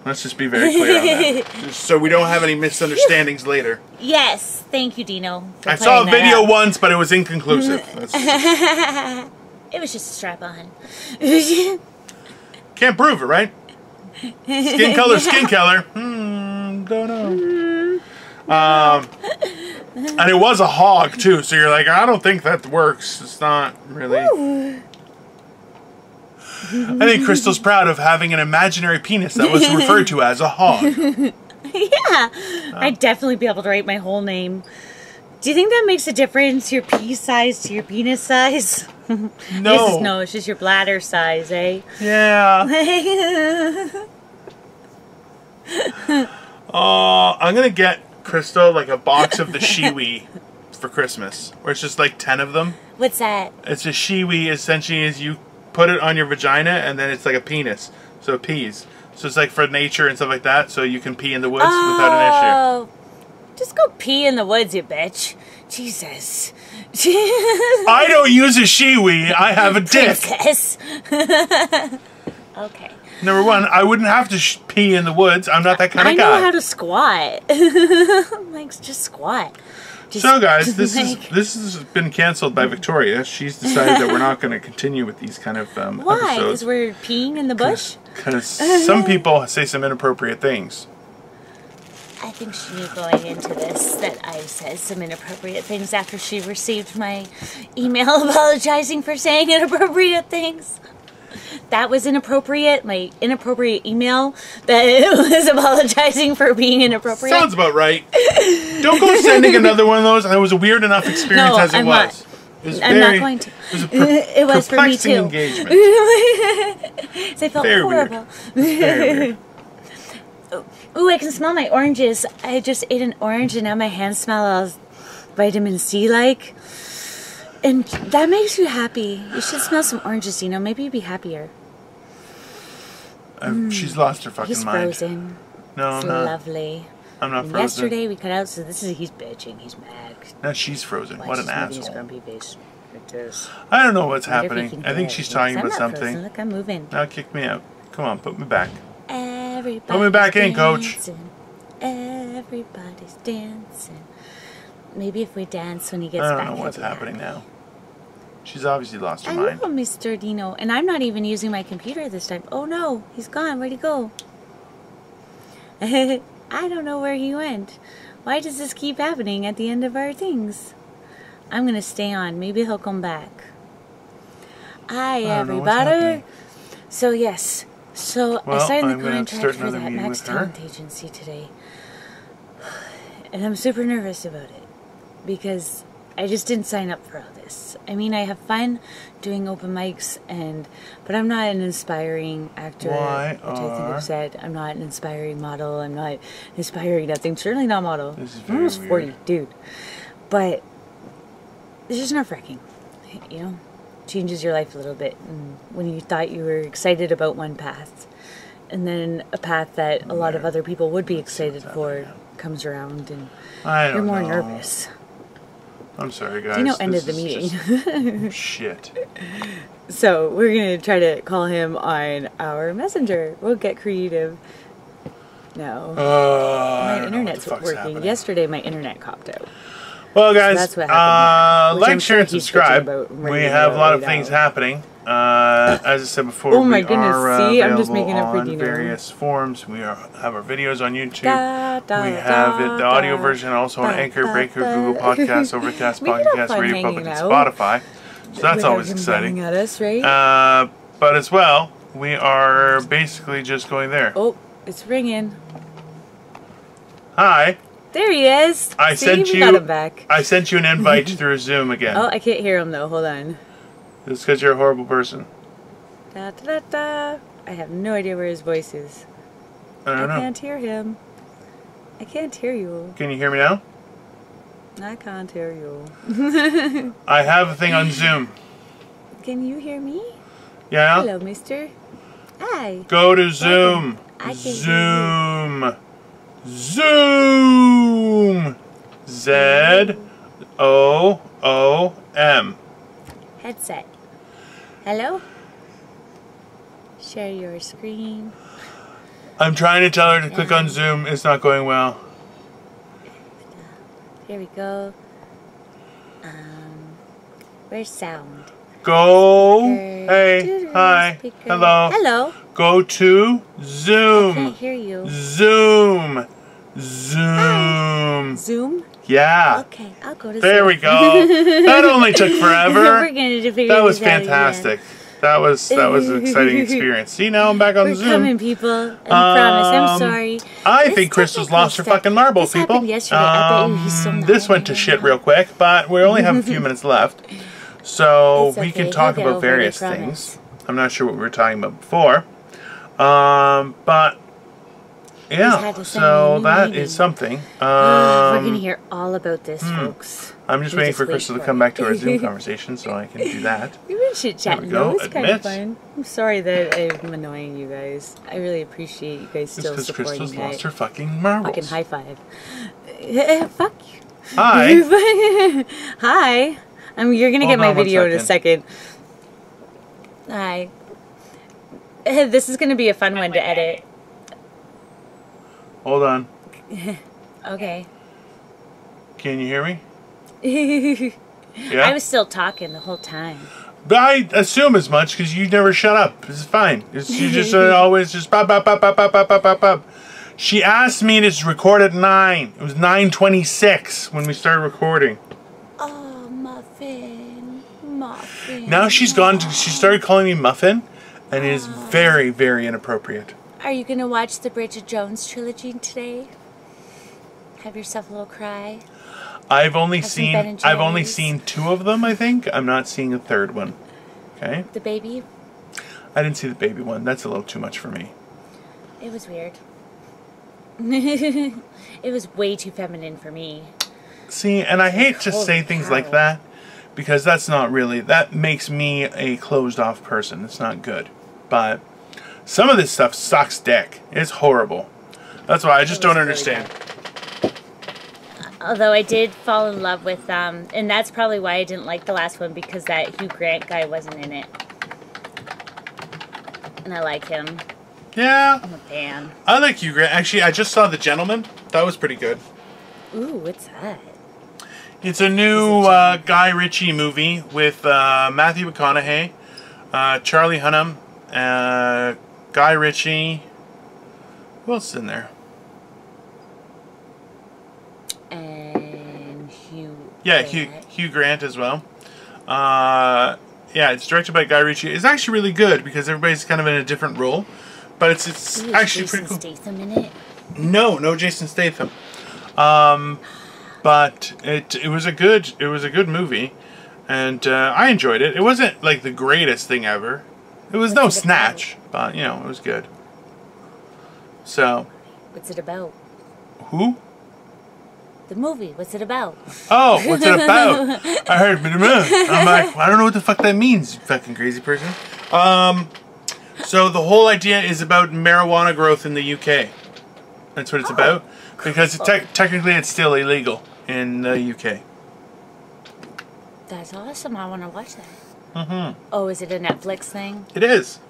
Let's just be very clear on that. Just so we don't have any misunderstandings later. Yes, thank you, Dino. I saw a video once, but it was inconclusive. It was just a strap-on. Can't prove it, right? Skin color. Don't know. And it was a hog, too, so you're like, I don't think that works. It's not really... Ooh. I think Crystal's proud of having an imaginary penis that was referred to as a hog. Yeah, I'd definitely be able to write my whole name. Do you think that makes a difference, your pea size to your penis size? No. No, it's just your bladder size, eh? Yeah. I'm going to get Crystal like a box of the Shiwi for Christmas, where it's just like 10 of them. What's that? It's a Shiwi, essentially, is you put it on your vagina, and then it's like a penis, so it pees. So it's like for nature and stuff like that, so you can pee in the woods without an issue. Just go pee in the woods, you bitch. Jesus. I don't use a Shiwi, I have a dick. Princess. Okay. Number one, I wouldn't have to pee in the woods. I'm not that kind of guy. I know how to squat. Like, just squat. So guys, this has been canceled by Victoria. She's decided that we're not going to continue with these kind of episodes. Why? Because we're peeing in the bush? Because some people say some inappropriate things. I think she knew going into this that I said some inappropriate things after she received my email apologizing for saying inappropriate things. That was inappropriate. My inappropriate email that was apologizing for being inappropriate. Sounds about right. Don't go sending another one of those. It was a weird enough experience as it was. I'm not going to. It was for me too. Engagement. So I felt very horrible. Very weird. Ooh, I can smell my oranges. I just ate an orange and now my hands smell all vitamin C-like. And that makes you happy. You should smell some oranges, Dino. Maybe you'd be happier. She's lost her fucking He's mind. frozen. No, it's I'm not. lovely. I'm not frozen. Yesterday we cut out, so he's bitching. He's mad. No, she's frozen. What an asshole. His grumpy face. It is. I don't know what's happening. I think she's talking about something. Frozen. Look, I'm moving. Now kick me out. Come on, put me back. Everybody's put me back in, coach. Everybody's dancing. Maybe if we dance when he gets back. I don't know what's happening now. She's obviously lost her mind. I love Mr. Dino, and I'm not even using my computer this time. Oh no, he's gone. Where'd he go? I don't know where he went. Why does this keep happening at the end of our things? I'm gonna stay on. Maybe he'll come back. Hi, everybody. So yes, I signed the contract for that Max Talent Agency today, and I'm super nervous about it because I just didn't sign up for all this. I mean, I have fun doing open mics, but I'm not an inspiring actor, which I think I've said. I'm not an inspiring model. I'm not inspiring nothing. Certainly not model. This is I'm very almost weird. 40, dude. But it's just nerve-wracking, you know? Changes your life a little bit. And when you thought you were excited about one path, and then a path that a lot of other people would be excited for comes around, and you're more nervous. I'm sorry, guys. Dino ended the meeting. Shit. So we're going to try to call him on our messenger. We'll get creative. No. My internet's working. Happening. Yesterday my internet copped out. Well, guys, so that's what happened. like, share, and subscribe. We have a lot of things happening. As I said before, oh my goodness! See, I'm just making up for Dino. Various forms. We have our videos on YouTube. We have the audio version also on Anchor, Breaker, Google Podcasts, Overcast, Podcast, Radio Public, and Spotify. So that's always exciting. At us, right? But as well, we are basically just going there. Oh, it's ringing. Hi. There he is. I sent you an invite through Zoom again. Oh, I can't hear him though. Hold on. It's because you're a horrible person. Da, da, da, da. I have no idea where his voice is. I don't know. I can't hear him. I can't hear you. Can you hear me now? I can't hear you. I have a thing on Zoom. Can you hear me? Yeah. Hello, mister. Hi. Go to Zoom. Zoom. Zoom. Z-O-O-M. Headset. Hello? Share your screen. I'm trying to tell her to click on Zoom. It's not going well. Here we go. Where's sound? Go. Hey. Hi. Hello. Hello. Go to Zoom. I can't hear you. Zoom. Zoom. Hi. Zoom? Yeah. Okay, I'll go to Zoom. There we go. That only took forever. We're gonna figure that was this out fantastic. That was an exciting experience. See, now I'm back on We're Zoom. We're coming, people. I promise. I'm sorry. I think Crystal's lost her fucking marbles, people. Yesterday. I bet you he's so this went to shit real quick, but we only have a few minutes left. So we can talk about various things. I'm not sure what we were talking about before. But yeah, so that is something. We're going to hear all about this, folks. I'm just waiting for Crystal to come back to our Zoom conversation so I can do that. We've been chit-chatting, though. It's kind of fun. I'm sorry that I'm annoying you guys. I really appreciate you guys still supporting me. It's because Crystal's lost her fucking marbles. Fucking high five. Fuck you. Hi. Hi. You're going to get my video in a second. Hi. This is going to be a fun one to edit. Hold on. Okay. Can you hear me? Yeah? I was still talking the whole time. But I assume as much because you never shut up. It's fine. You just always just pop, pop, pop, pop, pop, pop, pop, pop, pop. She asked me to record at 9. It was 9:26 when we started recording. Oh, Muffin. Muffin. Now she's gone. She started calling me Muffin, and it is very, very inappropriate. Are you going to watch the Bridget Jones trilogy today? Have yourself a little cry. I've only seen 2 of them, I think. I'm not seeing a third one. Okay? The baby? I didn't see the baby one. That's a little too much for me. It was weird. It was way too feminine for me. See, and I hate to say things like that, because that's not really, that makes me a closed off person. It's not good. But some of this stuff sucks dick. It's horrible. That's why I just don't understand. Although I did fall in love with, and that's probably why I didn't like the last one, because that Hugh Grant guy wasn't in it. And I like him. Yeah. I'm a fan. I like Hugh Grant. Actually, I just saw The Gentleman. That was pretty good. Ooh, what's that? It's a new Guy Ritchie movie with Matthew McConaughey, Charlie Hunnam, Guy Ritchie. Who else is in there? And Hugh. Yeah, Hugh Grant as well. Yeah, it's directed by Guy Ritchie. It's actually really good because everybody's kind of in a different role, but it's actually pretty cool. Jason Statham in it? No Jason Statham. But it was a good movie, and I enjoyed it. It wasn't like the greatest thing ever. It was no Snatch, but you know, it was good. So. What's it about? Who? The movie. What's it about? Oh, what's it about? I heard. I'm like, I don't know what the fuck that means, you fucking crazy person. So the whole idea is about marijuana growth in the UK. That's what it's about, because technically it's still illegal in the UK. That's awesome. I want to watch that. Oh, is it a Netflix thing? It is.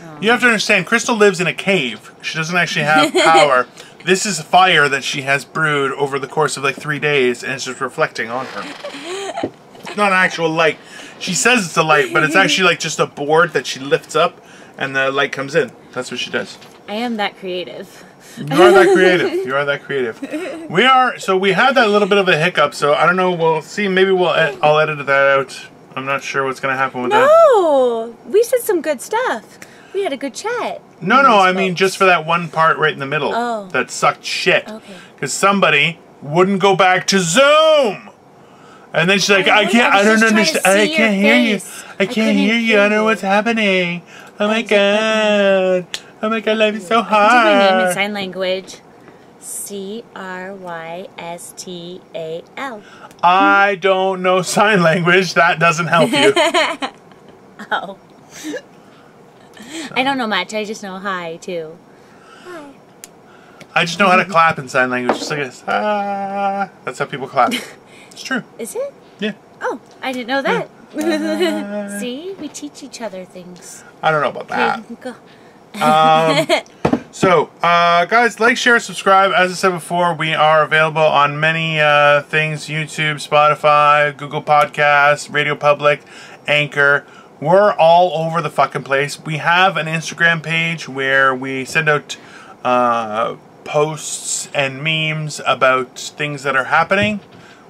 Oh. You have to understand, Crystal lives in a cave. She doesn't actually have power. This is fire that she has brewed over the course of like 3 days, and it's just reflecting on her. It's not an actual light. She says it's a light, but it's actually like just a board that she lifts up, and the light comes in. That's what she does. I am that creative. You are that creative. You are that creative. We are. So we had that little bit of a hiccup. So I don't know. We'll see. Maybe I'll edit that out. I'm not sure what's going to happen with that. No, we said some good stuff. We had a good chat. No, I mean just for that one part right in the middle that sucked shit. Okay. Because somebody wouldn't go back to Zoom. And then she's like, I don't understand. I can't hear you. I can't hear you. I don't know what's happening. Oh my god. Oh my god, life is so hard. I can do my name in sign language. CRYSTAL. I don't know sign language. That doesn't help you. Oh. I don't know much. I just know hi, too. Hi. I just know how to clap in sign language. Just like this. Ah. That's how people clap. It's true. Is it? Yeah. Oh, I didn't know that. See? We teach each other things. I don't know about that. Okay, go. So, guys, like, share, subscribe. As I said before, we are available on many things. YouTube, Spotify, Google Podcasts, Radio Public, Anchor. We're all over the fucking place. We have an Instagram page where we send out posts and memes about things that are happening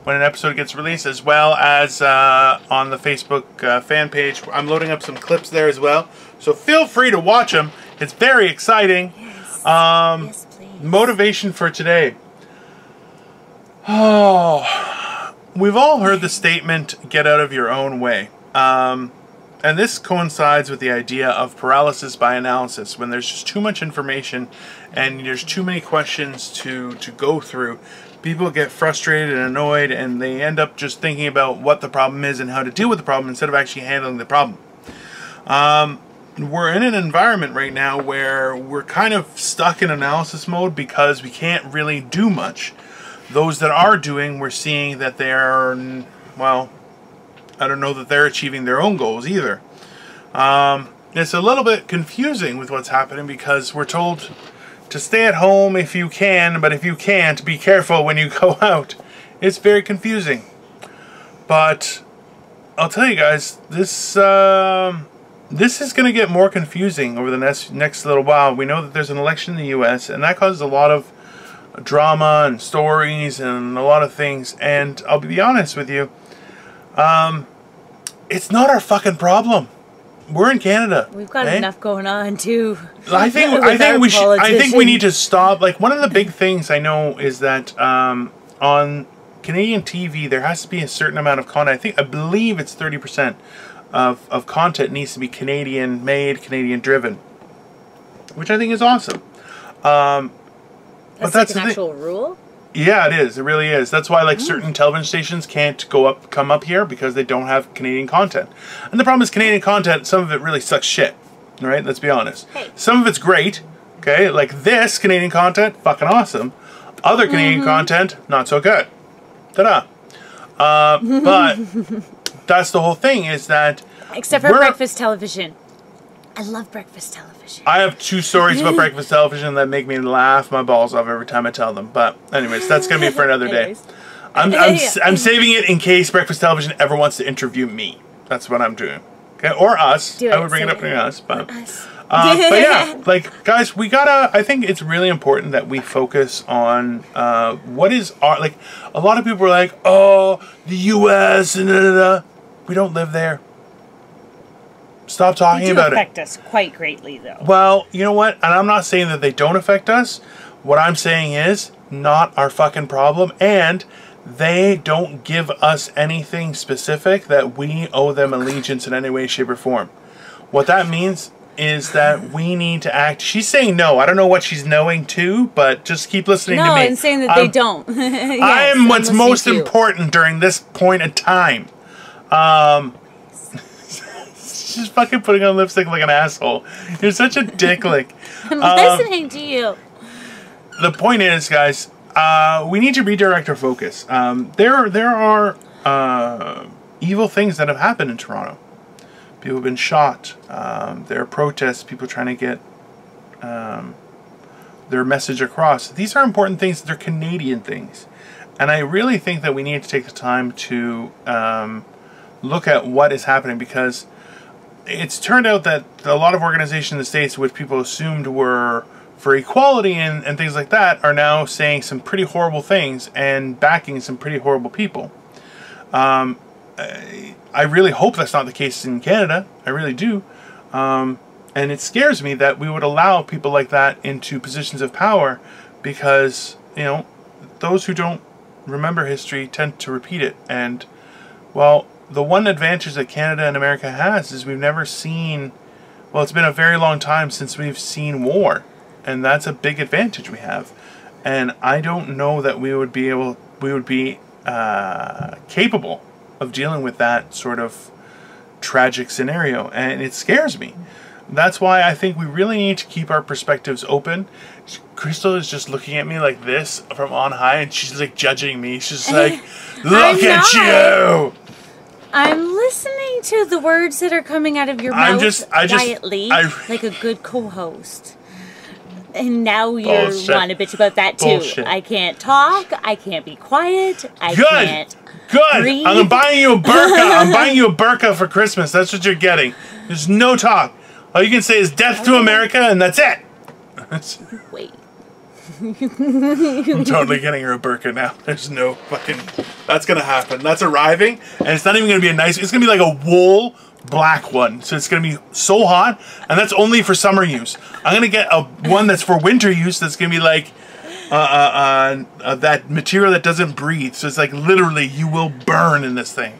when an episode gets released, as well as on the Facebook fan page. I'm loading up some clips there as well. So feel free to watch them. It's very exciting. Yes. Yes, please. Motivation for today. Oh, we've all heard the statement, get out of your own way. And this coincides with the idea of paralysis by analysis. When there's just too much information and there's too many questions to go through, people get frustrated and annoyed, and they end up just thinking about what the problem is and how to deal with the problem instead of actually handling the problem. We're in an environment right now where we're kind of stuck in analysis mode because we can't really do much. Those that are doing, we're seeing that they're, well, I don't know that they're achieving their own goals either. It's a little bit confusing with what's happening because we're told to stay at home if you can, but if you can't, be careful when you go out. It's very confusing. But I'll tell you guys, this is going to get more confusing over the next little while. We know that there's an election in the U.S., and that causes a lot of drama and stories and a lot of things. And I'll be honest with you, it's not our fucking problem. we're in Canada. We've got enough going on too. I think we need to stop. Like, one of the big things I know is that on Canadian TV there has to be a certain amount of content. I believe it's 30% of content needs to be Canadian made, Canadian driven, which I think is awesome. But that's like an actual rule? Yeah, it is. It really is. That's why, like, certain television stations can't come up here because they don't have Canadian content. And the problem is Canadian content, some of it really sucks shit. All right? Let's be honest. Hey. Some of it's great. Okay? Like this Canadian content, fucking awesome. Other Canadian content, not so good. Ta-da. But that's the whole thing, is that... Except for breakfast television. I love breakfast television. I have 2 stories about breakfast television that make me laugh my balls off every time I tell them. But anyways, that's going to be for another day. I'm saving it in case breakfast television ever wants to interview me. That's what I'm doing. Okay, or us. I would bring it up to us, but but yeah, like, guys, we gotta. I think it's really important that we focus on what is our, like. A lot of people are like, oh, the U.S. and we don't live there. Stop talking about it. They do affect us quite greatly, though. Well, you know what? And I'm not saying that they don't affect us. What I'm saying is, not our fucking problem, and they don't give us anything specific that we owe them allegiance in any way, shape, or form. What that means is that we need to act. She's saying no. I don't know what she's knowing to, but just keep listening to me. No, I'm saying that they don't. Yes, I am what's most important during this point in time. She's fucking putting on lipstick like an asshole. You're such a dick. Like, I'm listening to you. The point is, guys, we need to redirect our focus. There are evil things that have happened in Toronto. People have been shot. There are protests. People trying to get their message across. These are important things. They're Canadian things, and I really think that we need to take the time to look at what is happening, because it's turned out that a lot of organizations in the States, which people assumed were for equality and things like that, are now saying some pretty horrible things and backing some pretty horrible people. I really hope that's not the case in Canada. I really do. And it scares me that we would allow people like that into positions of power, because, you know, those who don't remember history tend to repeat it. And, well, the one advantage that Canada and America has is we've never seen, well, it's been a very long time since we've seen war, and that's a big advantage we have. And I don't know that we would be capable of dealing with that sort of tragic scenario, and it scares me. That's why I think we really need to keep our perspectives open. Crystal is just looking at me like this from on high, and she's like judging me. She's like, look at you! I'm listening to the words that are coming out of your mouth quietly, like a good co-host. And now you want to bitch about that too. Bullshit. I can't talk. I can't be quiet. I can't breathe. I'm buying you a burqa. I'm buying you a burqa for Christmas. That's what you're getting. There's no talk. All you can say is death to America, and that's it. Wait. I'm totally getting her a burqa now. There's no fucking... That's going to happen. That's arriving, and it's not even going to be a nice... It's going to be like a wool black one. So it's going to be so hot, and that's only for summer use. I'm going to get one that's for winter use that's going to be like that material that doesn't breathe. So it's like literally you will burn in this thing.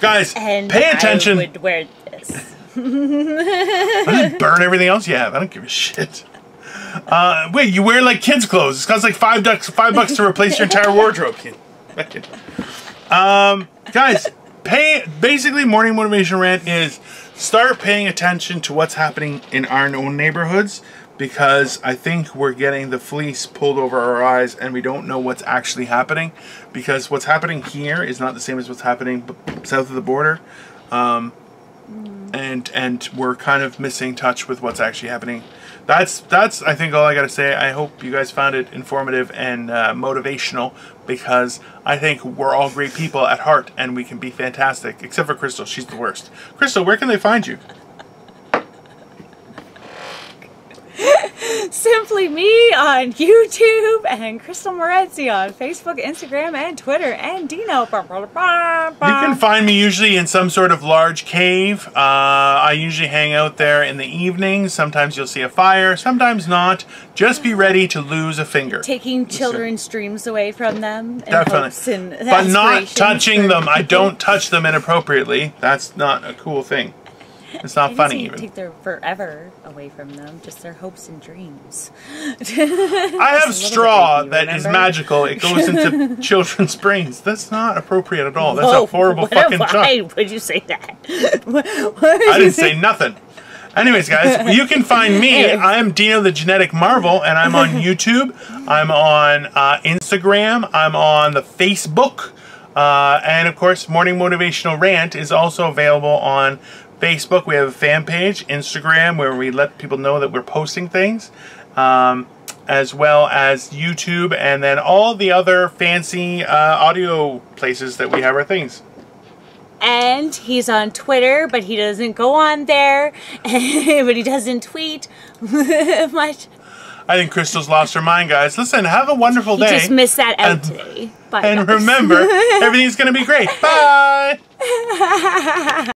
Guys, pay attention. I would wear this. I just burn everything else you have. I don't give a shit. Wait, you wear like kids' clothes. It costs like $5 to replace your entire wardrobe. Guys, basically Morning Motivational Rant is start paying attention to what's happening in our own neighborhoods, because I think we're getting the fleece pulled over our eyes and we don't know what's actually happening, because what's happening here is not the same as what's happening south of the border. And we're kind of missing touch with what's actually happening. That's I think all I gotta say. I hope you guys found it informative and motivational, because I think we're all great people at heart and we can be fantastic, except for Crystal. She's the worst. Crystal, where can they find you? Simply Me on YouTube, and Crystal Morency on Facebook, Instagram, and Twitter, and Dino. You can find me usually in some sort of large cave. I usually hang out there in the evenings. Sometimes you'll see a fire, sometimes not. Just be ready to lose a finger. Taking children's dreams away from them. Definitely. But not touching them. I don't touch them inappropriately. That's not a cool thing. It's not funny even. Take their forever away from them, just their hopes and dreams. I have straw that is magical. It goes into children's brains. That's not appropriate at all. That's a horrible fucking joke. Why would you say that? I didn't say nothing. Anyways, guys, you can find me. I'm Dino the Genetic Marvel, and I'm on YouTube. I'm on Instagram. I'm on the Facebook. And, of course, Morning Motivational Rant is also available on Facebook. We have a fan page, Instagram, where we let people know that we're posting things, as well as YouTube, and then all the other fancy audio places that we have our things. And he's on Twitter, but he doesn't go on there, but he doesn't tweet much. I think Crystal's lost her mind, guys. Listen, have a wonderful day. Just missed that out today. Bye, and guys. remember, everything's going to be great. Bye!